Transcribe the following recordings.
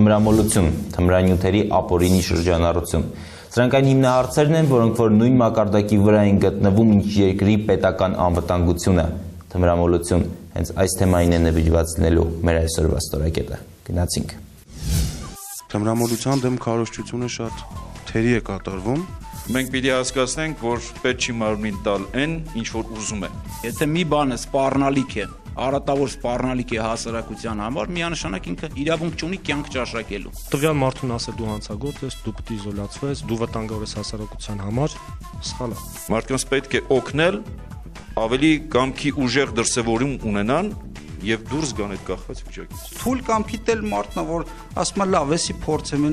թմրամոլություն, թմրանյութերի ապօրինի շրջանառություն։ Սրանք այն հիմնահարցերն են, որոնք որ նույն մակարդակի վրա են գտնվում, ինչ երկրի պետական անվտանգությունը, թմրամոլություն, հենց այս թեմային է նվիրված լինելու մեր այսօրվա ստորակետը։ Գնացինք։ Թմրամոլության դեմ քարոզչությունը շատ թերի է կատարվում։ Մենք պիտի հասկացնենք, որ պետք չի մարմնին տալ այն, ինչ որ ուզում է։ Եթե մի բանը սպառնալիք է, արատավոր սպառնալիք է հասարակության համար, միանշանակ ինքը իրավունք չունի կյանք ճաշակելու։ Տվյալ մարդուն ասել դու հանցագործ ես, դու պետք է իզոլացվես, դու վտանգավոր ես հասարակության համար, սխալ է։ Մարդկանց պետք է օգնել ավելի կամքի ուժեղ դրսևորում ունենան եւ դուրս գան այդ կախված վիճակից։ Թույլ կամքիտ էլ մարդն է, որ ասում է լավ, էսի փորձեմ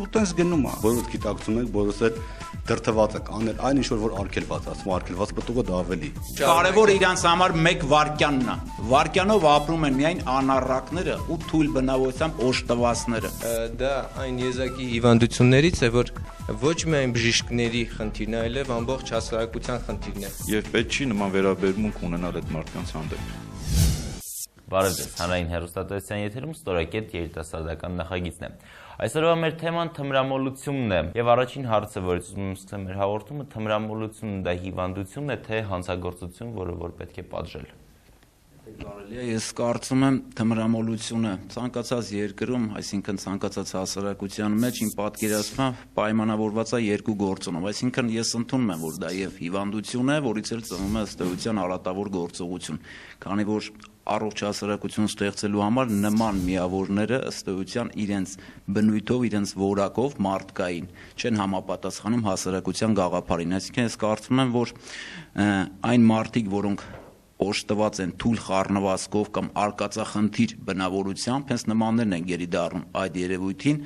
ու տենց գնում է։ Բոլորդ գիտակցում եք, բոլորս էլ դրթված եք անել այն ինչ որ արգելված, ասում արգելված պտուղը դա ավելի։ Կարևորը իրանց համար 1 վայրկյանն է։ Վայրկյանով ապրում են միայն անառակները ու թույլ բնավորությամբ օժտվածները։ Դա այն եզակի հիվանդություններից է, որ ոչ միայն բժիշկների խնդիրն է, այլև ամբողջ հասարակության խնդիրն է։ Եվ պետք չի նման վերաբերմունք ունենալ այդ մարդկանց հանդեպ։ Բարև ձեզ, հանրային հեռուստատեսության եթերում ստորակետ երիտասարդական նախագիծն է։ Այսօրվա մեր թեման թմրամոլությունն է, եւ առաջին հարցը, որից ուզում եմ սկսել մեր հաղորդումը, թմրամոլությունն դա հիվանդություն է, թե հանցագործություն, որը որ պետք է պատժել։ Կարելի է, ես կարծում եմ թմրամոլությունը ցանկացած երկրում, այսինքն ցանկացած հասարակության մեջ իմ պատկերացումը պայմանավորված է 2 գործոնով, այսինքն ես ընդունում եմ, որ դա եւ հիվանդություն է, որից էլ ծնվում է ըստ էության արատավոր գործողություն, քանի որ առողջ հասարակություն ստեղծելու համար նման միավորները ըստ էության իրենց բնույթով, իրենց որակով մարդկային չեն համապատասխանում հասարակության գաղափարին, այսինքն ես կարծում եմ, որ այն մարդիկ, որոնք օժտված են թույլ խառնվածքով կամ արկածախնդիր բնավորությամբ, հենց նմաններն են գերի դառնում այդ երևույթին,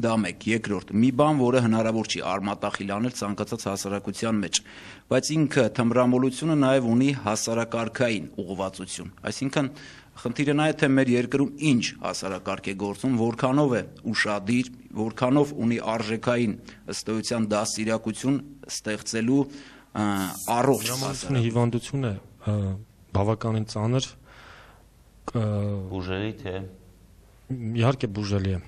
դա մեկ, երկրորդ, մի բան, որը հնարավոր չի արմատախիլ անել ցանկացած հասարակության մեջ, բայց ինքը թմրամոլությունը նաև ունի հասարակարգային ուղղվածություն, այսինքն խնդիրը նա է, թե մեր երկրում ինչ հասարակարգ է գործում, որքանով է ուշադիր, որքանով ունի արժեքային ըստ էության դաստիարակություն ստեղծելու առողջ հասարակություն հիվանդություն է բավականին ծանր բուժելի թե իհարկե բուժելի է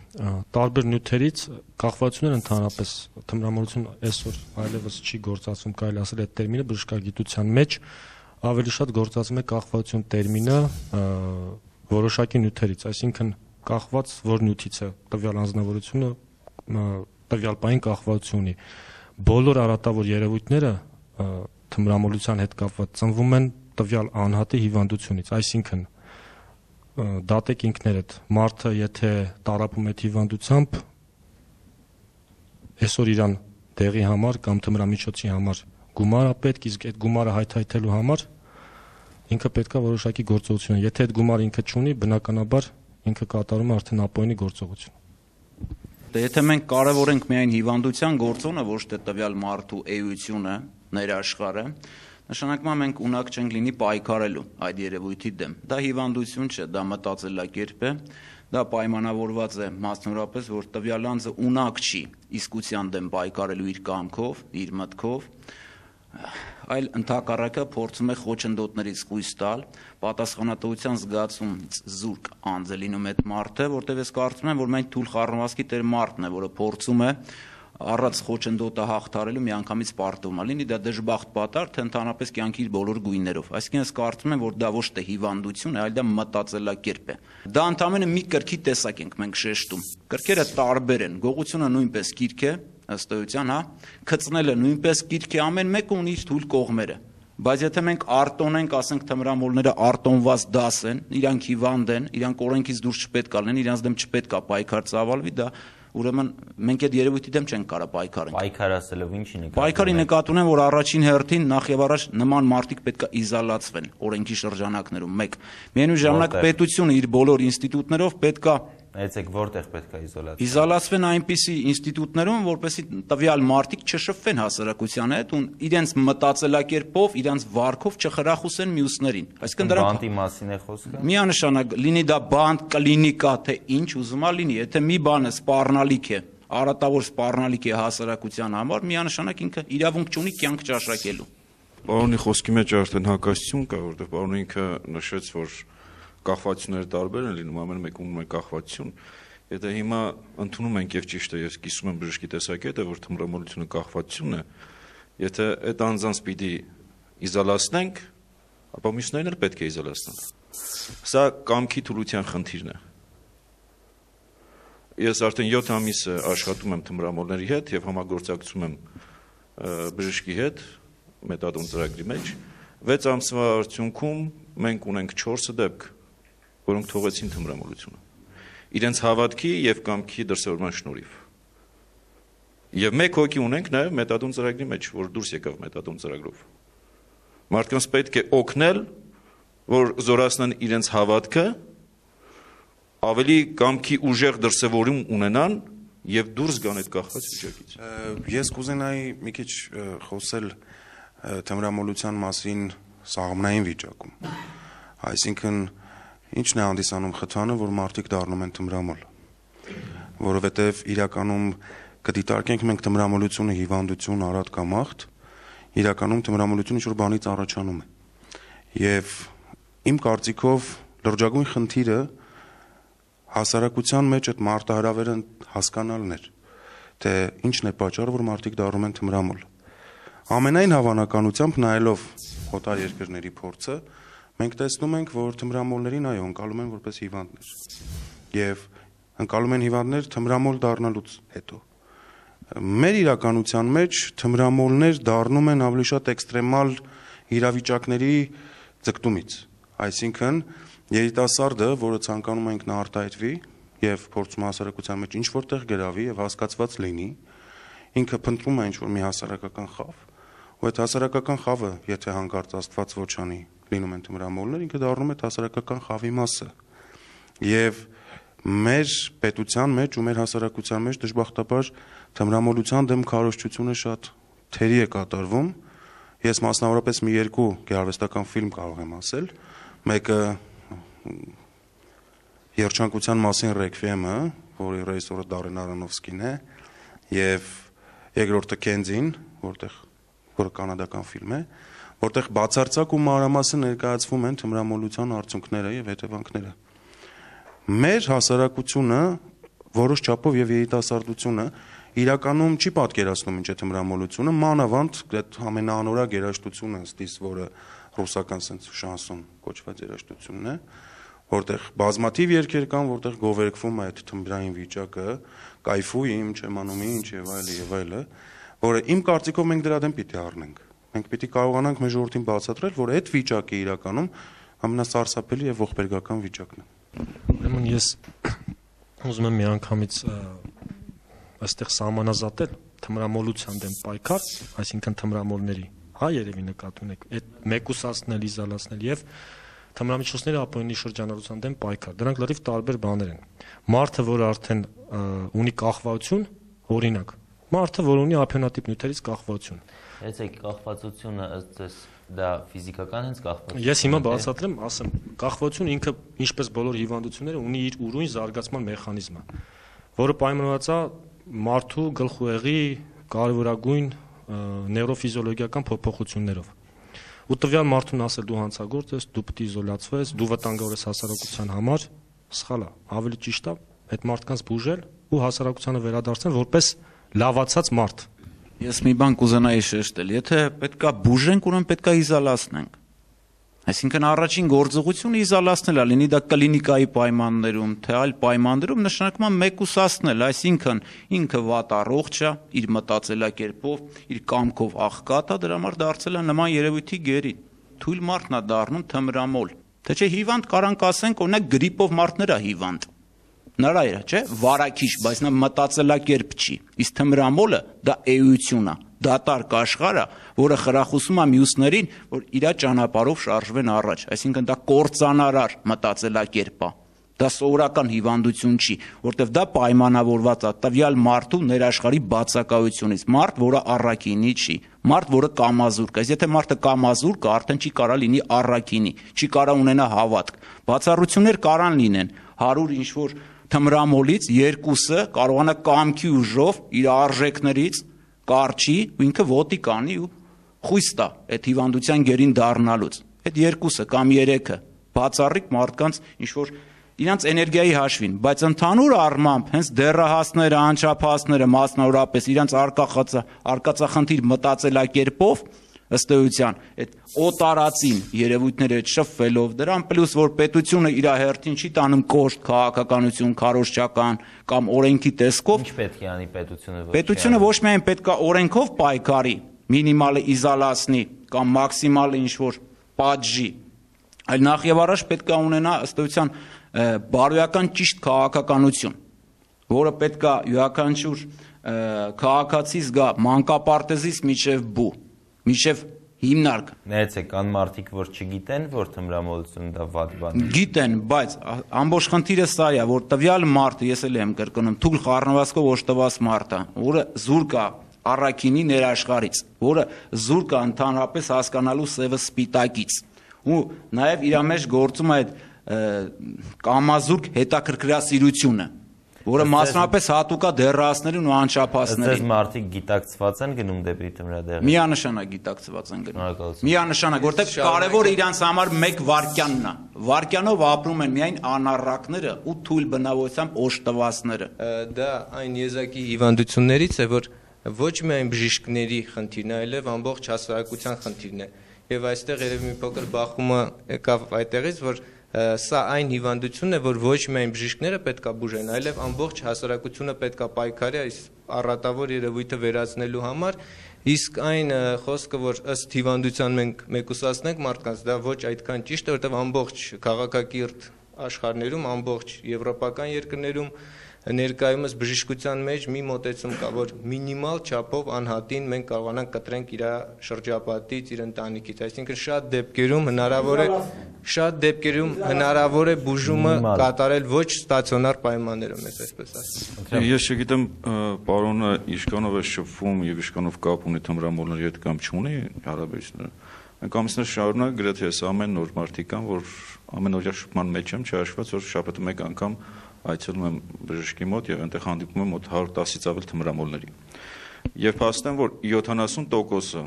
տարբեր նյութերից կախվածությունները ընդհանրապես թմրամոլություն այսօր այլևս չի գործածվում կարելի ասել այդ տերմինը բժշկագիտության մեջ ավելի շատ գործածվում է կախվածություն տերմինը որոշակի նյութերից այսինքն կախված որ նյութից է տվյալ անձնավորությունը տվյալ պահին կախվածություն ունի բոլոր արատավոր երևույթները թմրամոլության հետ կապված ծնվում են տվյալ անհատի հիվանդությունից, այսինքն դատեք ինքներդ, մարդը եթե տառապում է հիվանդությամբ, այսօր իրան դեղի համար կամ թմրամիջոցի համար գումար է պետք, իսկ այդ գումարը հայթայթելու համար ինքը պետք է որոշակի գործողություն, եթե այդ գումարը ինքը չունի, բնականաբար ինքը կատարում է արդեն ապօրինի գործողություն։ Եթե մենք կարևորենք միայն հիվանդության գործոնը, ոչ թե տվյալ մարդու էությունը, ներաշխարը, նշանակում է մենք ունակ չենք լինի պայքարելու այդ երևույթի դեմ։ Դա հիվանդություն չէ, դա մտածելակերպ է, դա պայմանավորված է մասնավորապես, որ տվյալ անձը ունակ չի իսկության դեմ պայքարելու իր կամքով, իր մտքով, այլ ընդհակառակը փորձում է խոչընդոտներից խույս տալ, պատասխանատվության զգացումից զուրկ անձ է լինում այդ մարդը, որտեղ ես կարծում եմ, որ մենք թույլ խառնվածքի տեր մարդն է, որը փորձում է առած խոչընդոտը հաղթարելու միանգամից պարտվում է, լինի դա դժբախտ պատար, թե ընդհանրապես կյանքի իր բոլոր գույներով։ Այսինքն ես կարծում եմ, որ դա ոչ թե հիվանդություն է, այլ դա մտածելակերպ է։ Դա ընդամենը մի կրքի տեսակ ենք մենք շեշտում։ Կրքերը տարբեր են, գողությունը նույնպես գիրք է, ըստ էության, հա, քծնելը նույնպես գիրք է, ամեն մեկը ունի իր թույլ կողմերը։ Բայց եթե մենք արտոնենք, ասենք թմրամոլները արտոնված դաս են, իրանք հիվանդ են, իրանք օրենքից դուրս չպետք է լինեն, իրանց դեմ չպետք է պայքար ծավալվի, դա ուրեմն մենք այդ երևույթի դեմ չենք կարող պայքարենք։ Պայքար ասելով ինչի նկատի։ Պայքարի նկատի ունեմ, որ առաջին հերթին նախ եւ առաջ նման մարդիկ պետք է իզոլացվեն օրենքի շրջանակներում 1։ Միևնույն ժամանակ պետությունը իր բոլոր ինստիտուտներով պետք է Այցեք որտեղ պետք է իզոլացվեն։ Իզոլացվեն այնպիսի ինստիտուտներում, որպեսզի տվյալ մարդիկ չշփվեն հասարակության հետ ու իրենց մտածելակերպով, իրենց վարքով չխրախուսեն մյուսներին։ Այսինքն դրանք բանտի մասին է խոսքը։ Միանշանակ լինի դա բանտ, կլինիկա, թե ինչ ուզում է լինի, եթե մի բանը սպառնալիք է, արատավոր սպառնալիք է հասարակության համար, միանշանակ ինքը իրավունք չունի կյանք ճաշակելու։ Պարոնի խոսքի մեջ արդեն հակասություն կա, որտեղ պարոնը ինքը նշեց, որ կախվածությունները տարբեր են լինում, ամեն մեկը ունում է կախվածություն։ Եթե հիմա ընդունում ենք եւ ճիշտ է, ես կիսում եմ բժշկի տեսակետը, որ թմրամոլությունը կախվածություն է, եթե այդ անձանց պիտի իզոլացնենք, ապա մյուսներն էլ պետք է իզոլացնենք։ Սա կամքի թուլության խնդիրն է։ Ես արդեն 7 ամիս աշխատում եմ թմրամոլների հետ եւ համագործակցում եմ բժշկի հետ մետադոն ծրագրի մեջ։ 6 ամսվա արդյունքում մենք ունենք 4 դեպք, որոնք թողեցին թմրամոլությունը։ Իրենց հավատքի եւ կամքի դրսևորման շնորհիվ։ Եվ 1 հոգի ունենք նաեւ մետադոն ծրագրի մեջ, որ դուրս եկավ մետադոն ծրագրով։ Մարդկանց պետք է օգնել, որ զորացնեն իրենց հավատքը, ավելի կամքի ուժեղ դրսևորում ունենան եւ դուրս գան այդ կախված վիճակից։ Ես կուզենայի մի քիչ խոսել թմրամոլության մասին սաղմնային վիճակում։ Այսինքն ինչն է հանդիսանում խթանը, որ մարդիկ դառնում են թմրամոլ, որովհետև իրականում կդիտարկենք մենք թմրամոլությունը հիվանդություն, արատ կամ ախտ, իրականում թմրամոլությունը ինչ-որ բանից առաջանում է։ Եվ իմ կարծիքով լրջագույն խնդիրը հասարակության մեջ այդ մարտահրավերը հասկանալն էր, թե ինչն է պատճառը, որ մարդիկ դառնում են թմրամոլ։ Ամենայն հավանականությամբ նայելով օտար երկրների փորձը, մենք տեսնում ենք, որ թմրամոլներին այո, ընկալում են որպես հիվանդներ։ Եվ ընկալում են հիվանդներ թմրամոլ դառնալուց հետո։ Մեր իրականության մեջ թմրամոլներ դառնում են ավելի շատ էքստրեմալ իրավիճակների ձգտումից։ Այսինքն երիտասարդը, որը ցանկանում ենք նա արտահայտվի եւ փորձում հասարակության մեջ ինչ որտեղ գրավի եւ հասկացված լինի, ինքը փնտրում է ինչ-որ մի հասարակական խավ, ու այդ հասարակական խավը, եթե հանկարծ Աստված ոչ անի, լինում են թմրամոլներ, ինքը դառնում է հասարակական խավի մասը։ Եվ մեր պետության մեջ ու մեր հասարակության մեջ դժբախտաբար թմրամոլության դեմ քարոզչությունը շատ թերի է կատարվում։ Ես մասնավորապես մի 2 գեղարվեստական ֆիլմ կարող եմ ասել։ Մեկը Երջանկության մասին ռեկվիեմը, որի ռեժիսորը Դարեն Արոնոֆսկին է, եւ երկրորդը Քենզին, որը կանադական ֆիլմ է, որտեղ բացարձակ ու մանրամասն ներկայացվում են թմրամոլության արդյունքները եւ հետևանքները։ Մեր հասարակությունը, որոշ չափով եւ երիտասարդությունը իրականում չի պատկերացնում ինչ է թմրամոլությունը, մանավանդ այդ ամենաանորակ երաժշտությունը ըստիս, որը ռուսական sense շանսոն կոչված երաժշտությունն է, որտեղ բազմաթիվ երգեր կան, որտեղ գովերգվում է այդ թմբրային վիճակը, կայֆույմ, չեմ անում ինչ եւ այլը, որը իմ կարծիքով մենք դրա դեմ պիտի առնենք։ Մենք պիտի կարողանանք մեր ժողովրդին բացատրել, որ այդ վիճակը իրականում ամենասարսափելի եւ ողբերգական վիճակն է։ Ուրեմն ես ուզում եմ միանգամից այստեղ սահմանազատել թմրամոլության դեմ պայքար, այսինքն թմրամոլների, հա երևի նկատի ունեք, այդ մեկուսացնել, իզոլացնել եւ թմրամիջոցների ապօրինի շրջանառության դեմ պայքար։ Դրանք լրիվ տարբեր բաներ են։ Մարդը, որ արդեն ունի կախվածություն, օրինակ, մարդը, որ ունի ափիոնատիպ նյութերից կախվածություն։ Այսինքն կախվածությունը ըստ ձեզ դա ֆիզիկական հենց կախվածություն։ Ես հիմա բացատրեմ, ասեմ, կախվածությունը ինքը ինչպես բոլոր հիվանդությունները ունի իր ուրույն զարգացման մեխանիզմը, որը պայմանավորված է մարդու գլխուեղի կարևորագույն նեյրոֆիզիոլոգիական փոփոխություններով։ Ու տվյալ մարդուն ասել դու հանցագործ ես, դու պետք է իզոլացվես, դու վտանգավոր ես հասարակության համար, սխալ է, ավելի ճիշտ է այդ մարդկանց բուժել ու հասարակությանը վերադարձնել որպես լավացած մարդ։ Ես մի բան կուզենայի շեշտել, եթե պետքա բուժենք, ուրեմն պետքա իզոլացնենք։ Այսինքն առաջին գործողությունը իզոլացնելը, լինի դա կլինիկայի պայմաններում, թե այլ պայմաններում, նշանակում է մեկուսացնել, այսինքն ինքը վատ առողջ է, իր մտածելակերպով, իր կամքով աղքատ է, դրա համար դարձել է նման երևույթի գերի։ Թույլ մարդն է դառնում թմրամոլ։ Թե չէ հիվանդ կարանք ասենք, օրինակ գրիպով մարդներ է հիվանդ։ Նրա է, չէ, վարակիչ, բայց նա մտածելակերպ չի։ Իսկ թմրամոլը դա էություն է, դատարկ աշխարհ է, որը խրախուսում է մյուսներին, որ իր ճանապարհով շարժվեն առաջ, այսինքն դա կործանարար մտածելակերպ է։ Դա սովորական հիվանդություն չի, որտեվ դա պայմանավորված է տվյալ մարդու ներաշխարհի բացակայությունից, մարդ, որը առաքինի չի, մարդ, որը կամազուրկ է։ Եթե մարդը կամազուրկ է, արդեն չի կարա լինի առաքինի, չի կարա ունենա հավատք։ Բացառություններ կարան լինեն, 100 ինչ-որ թմրամոլից երկուսը կարողանա կամքի ուժով իր արժեքներից կարճի ու ինքը ոտի կանի ու խույս տա այդ հիվանդության գերին դառնալուց։ Այդ երկուսը կամ երեքը բացառիկ մարդկանց ինչ որ իրանց էներգիայի հաշվին, բայց ընդհանուր առմամբ հենց դեռահասները, անչափահասները մասնավորապես իրանց արկածախնդիր մտածելակերպով ըստ էության այդ օտարածին երևույթները շփվելով դրան պլյուս որ պետությունը իր հերթին չի տանում կոշտ քաղաքականություն, քարոզչական կամ օրենքի տեսքով Ինչ պետք է անի պետությունը պետությունը ոչ միայն պետք է օրենքով պայքարի, մինիմալը իզոլացնի կամ մաքսիմալը ինչ որ պատժի, այլ նախ եւ առաջ պետք է ունենա ըստ էության բարոյական ճիշտ քաղաքականություն, որը պետք է յուրաքանչյուր քաղաքացի զգա մանկապարտեզից միջև բու, միջև հիմնարկ։ Ներեցե կան մարդիկ, որ չգիտեն, որ թմրամոլությունը դա վատ բան է։ Գիտեն, բայց ամբողջ խնդիրը սա է, որ տվյալ մարդը, ես էլ եմ կրկնում, թույլ խառնվածքով օժտված մարդը, որը զուրկ է առաքինի ներաշխարից, որը զուրկ է ընդհանրապես հասկանալու սևը սպիտակից, ու նաև իր մեջ գործում է այդ կամազուրկ հետաքրքրասիրությունը, որը մասնավորապես հատուկ է դեռահասներին ու անչափահասներին։ Այստեղ մարդիկ գիտակցված են գնում դեպի թմրադեղը։ Միանշանակ գիտակցված են գնում։ Շնորհակալություն։ Միանշանակ, որտեղ կարևորը իրանց համար մեկ վայրկյանն է։ Վայրկյանով ապրում են միայն անառակները ու թույլ բնավորությամբ օժտվածները։ Դա այն եզակի հիվանդություններից է, որ ոչ միայն բժիշկների խնդիրն է, այլև ամբողջ հասարակության խնդիրն է։ Եվ այստեղ երևի մի փոքր բախումը եկավ այդտեղից, որ սա այն հիվանդությունն է, որ ոչ միայն բժիշկները պետք է բուժեն, այլև ամբողջ հասարակությունը պետք է պայքարի այս առատավոր երևույթը վերացնելու համար, իսկ այն խոսքը, որ ըստ հիվանդության մենք մեկուսացնենք մարդկանց, դա ոչ այդքան ճիշտ է, որովհետև ամբողջ քաղաքակիրթ աշխարհներում, ամբողջ եվրոպական երկրներում ներկայումս բժշկության մեջ մի մոտեցում կա, որ մինիմալ չափով անհատին մենք կարողանանք կտրենք իր շրջապատից, իր ընտանիքից, այսինքն հնարավոր է բուժումը կատարել ոչ ստացիոնար պայմաններում, այսպես ասեմ։ Ես չգիտեմ, պարոնը Իշկանով է շփվում եւ Իշկանով կապ ունի թմրամոլների հետ կամ չունի հարաբերությունները։ Մենք ամիսներ շարունակ գրեթե ես ամեն օր մարդիկ կան, որ ամենօրյա շփման մեջ եմ, չհաշված որ շաբաթը մեկ անգամ այցելում եմ բժշկի մոտ եւ այնտեղ հանդիպում եմ մոտ 110-ից ավել թմրամոլների։ Եվ փաստեմ, որ 70%-ը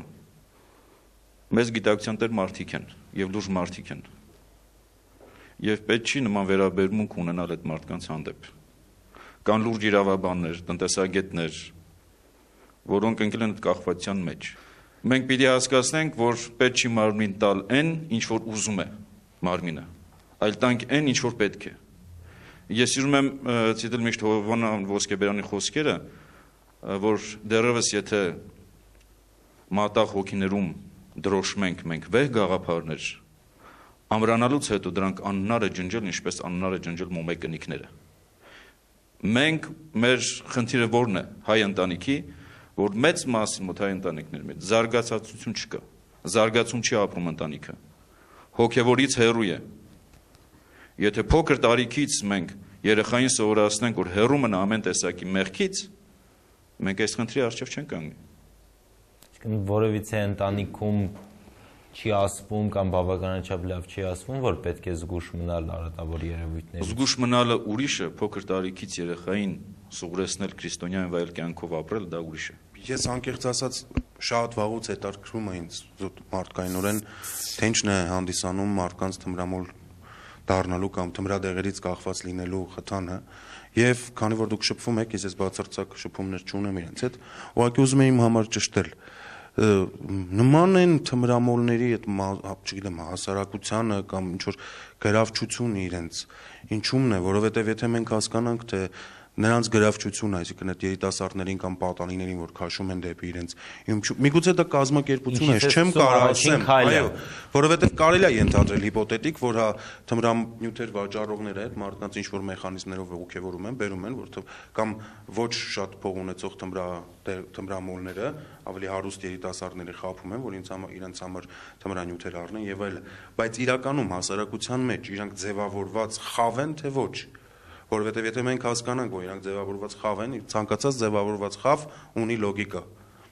մեծ գիտակցության տեր մարդիկ են եւ լուրջ մարդիկ են։ Եվ պետք չի նման վերաբերմունք ունենալ այդ մարդկանց հանդեպ։ Կան լուրջ իրավաբաններ, տնտեսագետներ, որոնք ընկել են այդ կախվածության մեջ։ Մենք պիտի հասկացնենք, որ պետք չի մարմին տալ այն, ինչ որ ուզում է մարմինը, այլ տանք այն, ինչ որ պետք է։ Ես սիրում եմ ցիտել միշտ Հովհաննես Ոսկեբերյանի խոսքերը, որ դեռևս եթե մատաղ հոգիներում դրոշմենք մենք վեհ գաղափարներ, ամրանալուց հետո դրանք անհնար է ջնջել, ինչպես անհնար է ջնջել մոմե կնիկները։ Մենք մեր խնդիրը որն է հայ ընտանիքի, որ մեծ մասի մոտ հայ ընտանիքների մեջ զարգացածություն չկա, զարգացում չի ապրում ընտանիքը, հոգևորից հեռու է։ Եթե փոքր տարիքից մենք երեխային սովորացնենք, որ հեռու մնա ամեն տեսակի մեղքից, մենք այս խնդրի առջև չենք կանգնի։ Իսկ որևիցե ընտանիքում չի ասվում կամ բավականաչափ լավ չի ասվում, որ պետք է զգուշ մնալ արատավոր երևույթներից։ Զգուշ մնալը ուրիշ է, փոքր տարիքից երեխային սովորեցնել քրիստոնյա վայել կյանքով ապրել, դա ուրիշ է։ Ես անկեղծ ասած շատ վաղուց հետաքրքրում է ինձ զուտ մարդկայնորեն, թե ինչն է հանդիսանում մարդկանց թմրամոլ դառնալու կամ թմրադեղերից կախված լինելու խթանը, եւ քանի որ դուք շփվում եք, ես բացարձակ շփումներ չունեմ իրենց հետ, ուղղակի ուզում եմ իմ համար ճշտել։ Նման են թմրամոլների այդ, չգիտեմ, հասարակությանը կամ ինչ որ գրավչությունը իրենց, ինչումն է, որովհետեւ եթե մենք հասկանանք, թե նրանց գրավչությունը, այսինքն այդ երիտասարդներին կամ պատանիներին, որ քաշում են դեպի իրենց, միգուցե դա կազմակերպություն է, չեմ կարող ասեմ, այո, որովհետև կարելի է ենթադրել հիպոթետիկ, որ հա թմրանյութեր վաճառողները այդ մարդկանց ինչ որ մեխանիզմներով ուղղևորում են, բերում են, որովհետև կամ ոչ շատ փող ունեցող թմրամոլները ավելի հարուստ երիտասարդների խափում են, որ իրենց համար թմրանյութեր առնեն եւ այլ, բայց իրականում հասարակության մեջ իրանք ձևավորված խավ են, թե ոչ։ Որովհետև եթե մենք հասկանանք, որ իրանք ձևավորված խավ են, ցանկացած ձևավորված խավ ունի լոգիկա։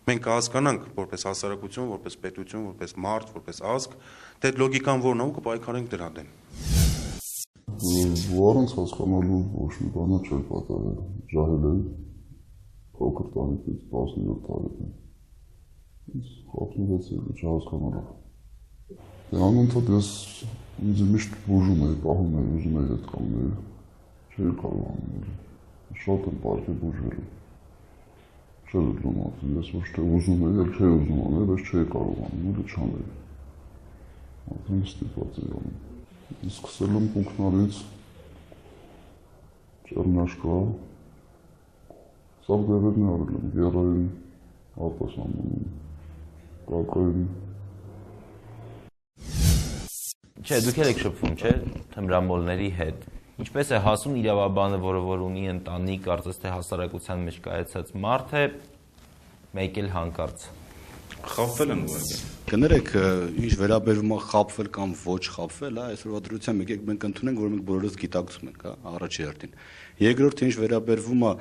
Մենք հասկանանք որպես հասարակություն, որպես պետություն, որպես մարդ, որպես ազգ, թե այդ լոգիկան որն է ու կպայքարենք դրա դեմ։ Առանց հասկանալու ոչ մի բան չէր պատահել։ Ժահել էի փոքր տարիքից 17 տարեկան։ Ինձ խափնվեց չհասկանալով։ Անընդհատ ես ինձ միշտ բուժում է, պահում է, ուզում է հետ կանգնել, չէի կարողանում, շատ եմ պարկի բուժվել, չէր լունացել, ես ոչ թե ուզում էի, էլ չէի ուզում անել, բայց չէի կարողանում, ուլը չանել, արդեն ստիպված էի անում, սկսել եմ կունքնարից, ճեռնաշկա, սավ դեղերն է արել եմ, գերային, արտասամանում, կակային, Չէ, դուք եք շփվում, չէ, թմրամոլների հետ։ Ինչպես է հասուն իրավաբանը, որը որ ունի ընտանիք, կարծես թե հասարակության մեջ կայացած մարդ է, մեկ էլ հանկարծ։ Խաբվել են ուղղակի։ Կներեք, ինչ վերաբերում է խաբվել կամ ոչ խաբվել, այսօրվա դրությամբ եկեք մենք ընդունենք, որ մենք բոլորս գիտակցում ենք, առաջի հերթին։ Երկրորդը ինչ վերաբերվում է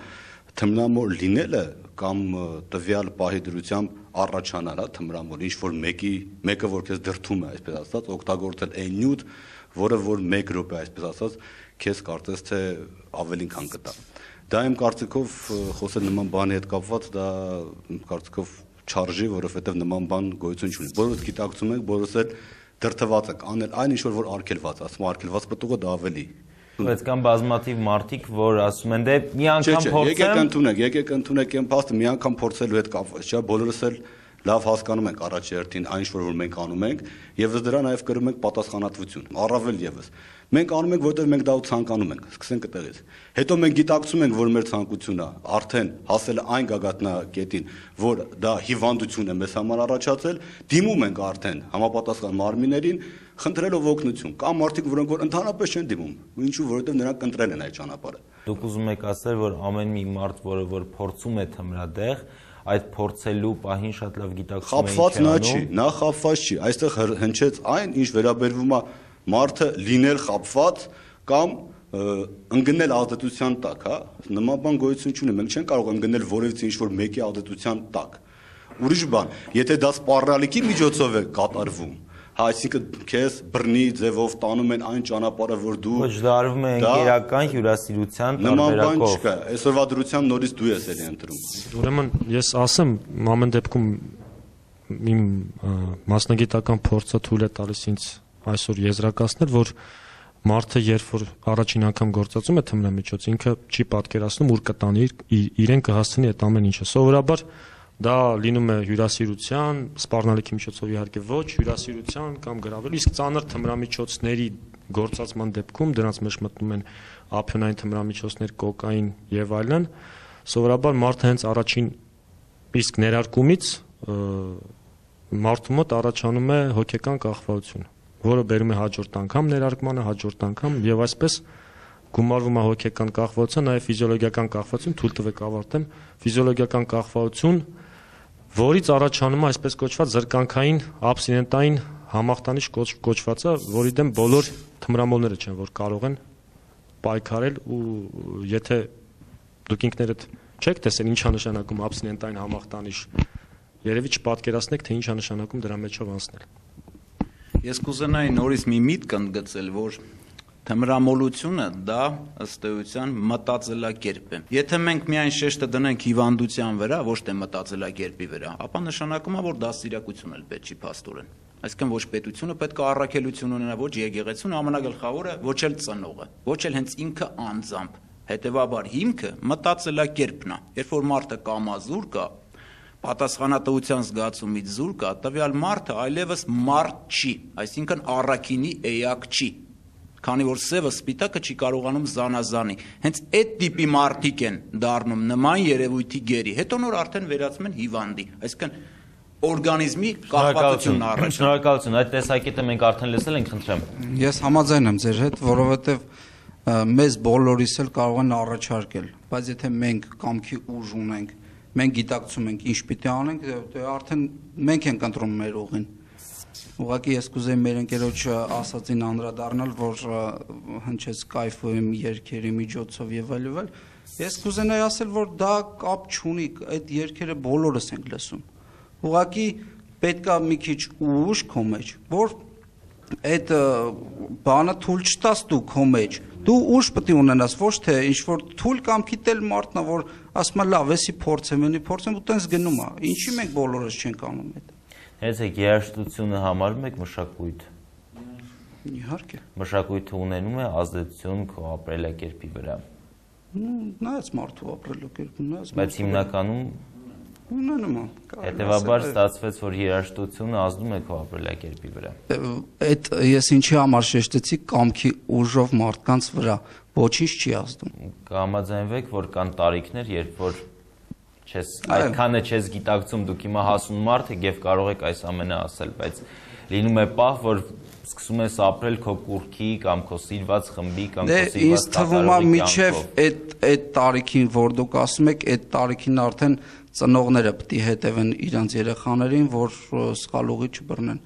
թմրամոլ լինելը կամ տվյալ պահի դրությամբ առաջանալ, թմրամոլ, ինչ որ մեկը որ քեզ դրթում է, այսպես ասած, օգտագործել այն նյութ, որը որ 1 րոպե, այսպես ասած, քեզ կարծես թե ավելին քան կտա։ Դա իմ կարծիքով խոսել նման բանի հետ կապված, դա իմ կարծիքով չարժի, որովհետև նման բան գոյություն չունի։ Բոլորս գիտակցում ենք, բոլորս էլ դրթված ենք անել այն ինչ որ արգելված, ասում արգելված պտուղը դա ավելի Բայց կան բազմաթիվ մարդիկ, որ ասում են, դե մի անգամ փորձեմ։ Եկեք ընդունեք այն փաստը, մի անգամ փորձելու հետ կապված, չէ՞, բոլորս էլ լավ հասկանում ենք առաջի հերթին այն ինչ որ մենք անում ենք, եւ դրա նաեւ կրում ենք պատասխանատվություն։ Առավել եւս մենք անում ենք, որտեղ մենք դա ցանկանում ենք, սկսենք այդտեղից։ Հետո մենք գիտակցում ենք, որ մեր ցանկությունը արդեն հասել է այն գագաթնակետին, որ դա հիվանդություն է մեզ համար առաջացել, դիմում ենք արդեն համապատասխան մարմիններին, խնդրելով օգնություն։ Կամ մարդիկ, որոնք որ ընդհանրապես չեն դիմում, ինչու, որովհետև նրանք ընտրել են այդ ճանապարհը։ Դուք ուզում եք ասել, որ ամեն մի մարդ, որը որ փորձում է թմրադեղ, այդ փորձելու պահին շատ լավ գիտակցում է ինչ է անում։ Նա խաբված չի, այստեղ հնչեց այն, ինչ վերաբերվում է մարդը լինել խաբված կամ ընկնել ազդեցության տակ, հա, նման բան գոյություն չունի, մենք չենք կարող ընկնել որևիցե ինչ-որ մեկի ազդեցության տակ։ Ուրիշ բան, եթե դա սպառնալիքի միջոցով է կատարվում, հա, այսինքն քեզ բռնի ձևով տանում են այն ճանապարհը, որ դու Ոչ, դա արվում է ընկերական հյուրասիրության տարբերակով։ Նման բան չկա, այսօրվա դրությամբ նորից դու ես էլի ընտրում։ Ուրեմն ես ասեմ, ամեն դեպքում իմ մասնագիտական փորձը թույլ է տալիս ինձ այսօր եզրակացնել, որ մարդը երբ որ առաջին անգամ գործածում է թմրամիջոց, ինքը չի պատկերացնում ուր կտանի իրեն կհասցնի այդ ամեն ինչը։ Սովորաբար դա լինում է հյուրասիրության, սպառնալիքի միջոցով իհարկե ոչ, հյուրասիրության կամ գրավելու, իսկ ծանր թմրամիջոցների գործածման դեպքում դրանց մեջ մտնում են ափիոնային թմրամիջոցներ, կոկային եւ այլն, սովորաբար մարդը հենց առաջին իսկ ներարկումից մարդու մոտ առաջանում է հոգեկան կախվածություն, որը բերում է հաջորդ անգամ ներարկմանը, հաջորդ անգամ եւ այսպես գումարվում է հոգեկան կախվածություն, նաեւ ֆիզիոլոգիական կախվածություն, թույլ տվեք ավարտեմ, ֆիզիոլոգիական կախվածություն, որից առաջանում է այսպես կոչված զրկանքային աբսինենտային համախտանիշ կոչվածը, որի դեմ բոլոր թմրամոլները չեն, որ կարող են պայքարել ու եթե դուք ինքներդ չեք տեսել ինչա նշանակում աբսինենտային համախտանիշ, երևի չպատկերացնեք, թե ինչա նշանակում դրա մեջով անցնել։ Ես կուզենայի նորից մի միտք ընդգծել, որ թմրամոլությունը դա ըստ էության մտածելակերպ է։ Եթե մենք միայն շեշտը դնենք հիվանդության վրա, ոչ թե մտածելակերպի վրա, ապա նշանակում է, որ դաստիարակություն էլ պետք չի փաստորեն։ Այսինքն ոչ պետությունը պետք է առաքելություն ունենա, ոչ եկեղեցին, ամենագլխավորը, ոչ էլ ծնողը, ոչ էլ հենց ինքը անձամբ։ Հետևաբար հիմքը մտածելակերպն է։ Երբ որ մարդը կամազուր կա, պատասխանատվության զգացումից զուր կա, տվյալ մարդը այլևս մարդ չի, այսինքն առաքինի էակ չի, քանի որ սևը սպիտակը չի կարողանում զանազանի։ Հենց այդ տիպի մարդիկ են դառնում նման երևույթի գերի, հետո նոր արդեն վերածում են հիվանդի, այսինքն օրգանիզմի կախվածությունն առաջ։ Շնորհակալություն, այդ տեսակետը մենք արդեն լսել ենք, խնդրեմ։ Ես համաձայն եմ ձեր հետ, որովհետև մեզ բոլորիս էլ կարող են առաջարկել, բայց եթե մենք կամքի ուժ ունենք, մենք գիտակցում ենք ինչ պիտի անենք, դե արդեն մենք ենք ընտրում մեր ուղին։ Ուղղակի ես կուզեի մեր ընկերոջը ասածին անդրադառնալ, որ հնչեց կայֆում երգերի միջոցով եւ այլն։ Ես կուզենայի ասել, որ դա կապ չունի, այդ երգերը բոլորս ենք լսում։ Ուղղակի պետքա մի քիչ ուժ քո մեջ, որ այդ բանը թույլ չտաս դու քո մեջ։ Դու ուժ պետք է ունենաս, ոչ թե ինչ որ թույլ կամքիտ էլ մարդն է, որ ասում է լավ, էսի փորձեմ, ու տենց գնում է։ Ինչի մենք բոլորս չենք անում այդ։ Հենց երաժշտությունը համարում եք մշակույթ։ Իհարկե։ Մշակույթը ունենում է ազդեցություն քո ապրելակերպի վրա։ Նայած մարդու ապրելակերպը, նայած Բայց հիմնականում ունենում է։ հետևաբար ստացվեց, որ երաժշտությունը ազդում է քո ապրելակերպի վրա։ Այդ ես ինչի համար շեշտեցի կամքի ուժով մարդկանց վրա, ոչինչ չի ազդում։ Կհամաձայնվեք, որ կան տարիքներ, երբ որ չես այդքանը չես գիտակցում, դուք հիմա հասուն մարդ եք եւ կարող եք այս ամենը ասել, բայց լինում է պահ, որ սկսում ես ապրել քո կուրքի կամ քո սիրված խմբի կամ քո սիրված ինձ թվում է միջև այդ տարիքին, որ դուք ասում եք, այդ տարիքին արդեն ծնողները պետք է հետևեն իրանց երեխաներին, որ սխալ ուղի չբռնեն։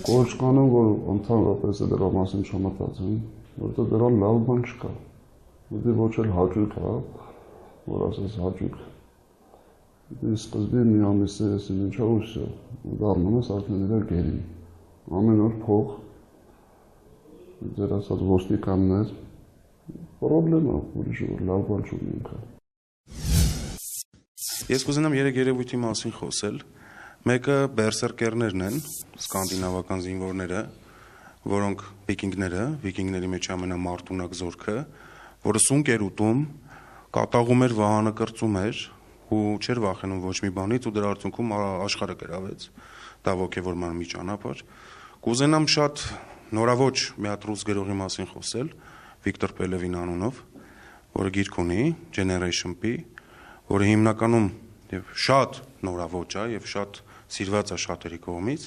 Կորչկանում, որ ընդհանրապես է դրա մասին չմտածեմ, որտեղ դրան լավ բան չկա։ Դե ոչ էլ հաճույք է, որ ասես հաճույք։ Դե սկզբի մի ամիս է ինչա ուսը, դառնում ես արդեն դրա գերի։ Ամեն օր փող, ձեր ասած ոստիկաններ, պրոբլեմա, ուրիշ լավ բան չունի ինքը։ Ես կուզենամ երեք երևույթի մասին խոսել։ Մեկը բերսերկերներն են, սկանդինավական զինվորները, որոնք վիկինգների մեջ ամենամարտունակ զորքը, որը սունկ էր ուտում, կատաղում էր, վահանը կրծում էր ու չէր վախենում ոչ մի բանից ու դրա արդյունքում աշխարհը գրավեց։ Դա ոգևորման մի ճանապարհ։ Կուզենամ շատ նորավոճ մի հատ ռուս գրողի մասին խոսել, Վիկտոր Պելևին անունով, որը գիրք ունի Generation P, որը հիմնականում եւ շատ նորավոճ է եւ շատ սիրված է շատերի կողմից,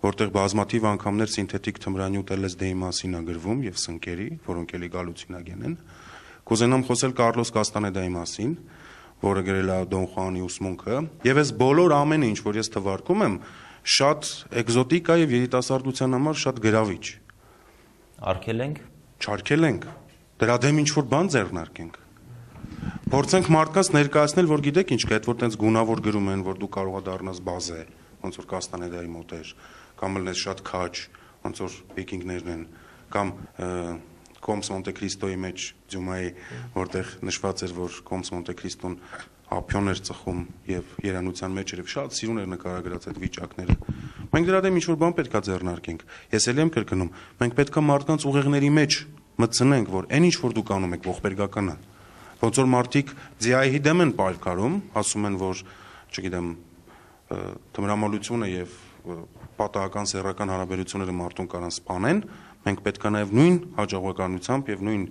որտեղ բազմաթիվ անգամներ սինթետիկ թմրանյութ LSD-ի մասին է գրվում եւ սնկերի, որոնք էլի գալուցինագեն են։ Կուզենամ խոսել Կառլոս Կաստանեդայի մասին, որը գրել է Դոն Խուանի ուսմունքը, եւ այս բոլոր ամենը, ինչ որ ես թվարկում եմ, շատ էկզոտիկ է եւ երիտասարդության համար շատ գրավիչ։ Արկել ենք։ Չարկել ենք։ Դրա դեմ ինչ որ բան ձեռնարկենք։ Փորձենք մարդկանց ներկայացնել, որ գիտեք ինչ կա, այդ որ տենց գունավոր գրում են, որ դու կարող ես դառնաս բազե, ոնց որ Կաստանեդայի մոտ էր, կամ լնես շատ քաջ, ոնց որ վիկինգներն են, կամ Կոմս Մոնտե Քրիստոյի մեջ Ձյումայի, որտեղ նշված էր, որ Կոմս Մոնտե Քրիստոն ափյոն էր ծխում եւ երանության մեջ էր, շատ սիրուն էր նկարագրած այդ վիճակները։ Մենք դրա դեմ ինչ-որ բան պետքա ձեռնարկենք։ Ես էլ եմ կրկնում, մենք պետքա մարդկանց ուղեղների մեջ մտցնենք, որ այն ինչ որ դուք անում եք ողբերգական է։ Ոնց որ մարդիկ ձիայի դեմ են պայքարում, ասում են, որ, չգիտեմ, թմրամոլությունը եւ պատահական սեռական հարաբերությունները մարդուն կարան սպանեն, մենք պետք է նաև նույն հաջողականությամբ եւ նույն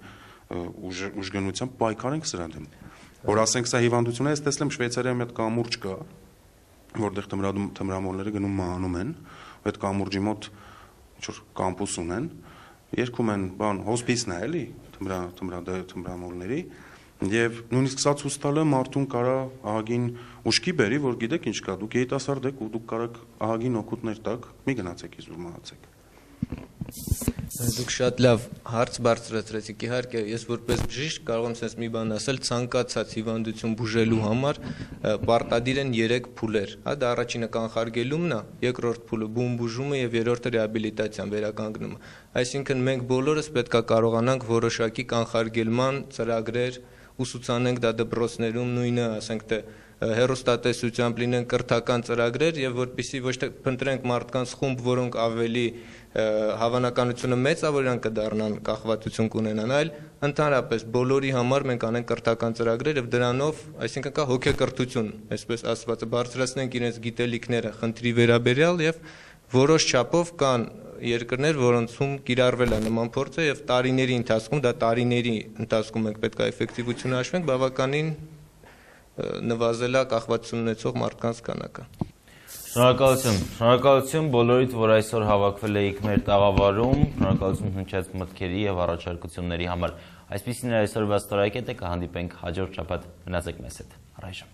ուժգնությամբ պայքարենք սրա դեմ։ Որ ասենք սա հիվանդություն է, ես տեսել եմ Շվեյցարիայում մի հատ կամուրջ կա, որտեղ թմրամոլները գնում մահանում են, այդ կամուրջի մոտ ինչ-որ կամպուս ունեն, երգում են բան հոսպիսն է էլի թմրամոլների եւ նույնիսկ սա ցույց տալը մարդուն կարա ահագին ուշքի բերի, որ գիտեք ինչ կա, դուք երիտասարդ եք ու դուք կարաք ահագին օգուտներ տաք, մի գնացեք իզուր մահացեք։ Դուք շատ լավ հարց բարձրացրեցիք, իհարկե ես որպես բժիշկ կարող եմ sense մի բան ասել, ցանկացած հիվանդություն բուժելու համար պարտադիր են 3 փուլեր, հա, դա առաջինը կանխարգելումն է, երկրորդ փուլը բուժումը եւ երրորդը ռեաբիլիտացիան, վերականգնումը։ Այսինքն մենք բոլորս պետք է կարողանանք որոշակի կանխարգելման ծրագրեր ուսուցանենք դա դպրոցներում, նույնը, ասենք թե հերոստատեսությամբ լինեն կրթական ծրագրեր եւ որպեսզի ոչ թե փնտրենք մարդկանց խումբ, որոնք ավելի հավանականությունը մեծ է, որ իրանք կդառնան կախվածություն կունենան, այլ ընդհանրապես բոլորի համար մենք անենք կրթական ծրագրեր եւ դրանով, այսինքն կա հոգեկրթություն, այսպես ասվածը բարձրացնենք իրենց գիտելիքները խնդրի վերաբերյալ եւ որոշ չափով կան երկրներ, որոնցում կիրառվել է նման փորձը եւ տարիների ընթացքում մենք պետք է էֆեկտիվությունը հաշվենք, բավականին նվազել է կախվածություն ունեցող մարդկանց քանակը։ Շնորհակալություն բոլորիդ, որ այսօր հավաքվել եք մեր տաղավարում, շնորհակալություն հնչած մտքերի եւ առաջարկությունների համար։ Այսպիսին էր այսօրվա ստորակետը, կհանդիպենք հաջորդ շաբաթ, մնացեք մեզ հետ։ Առայժմ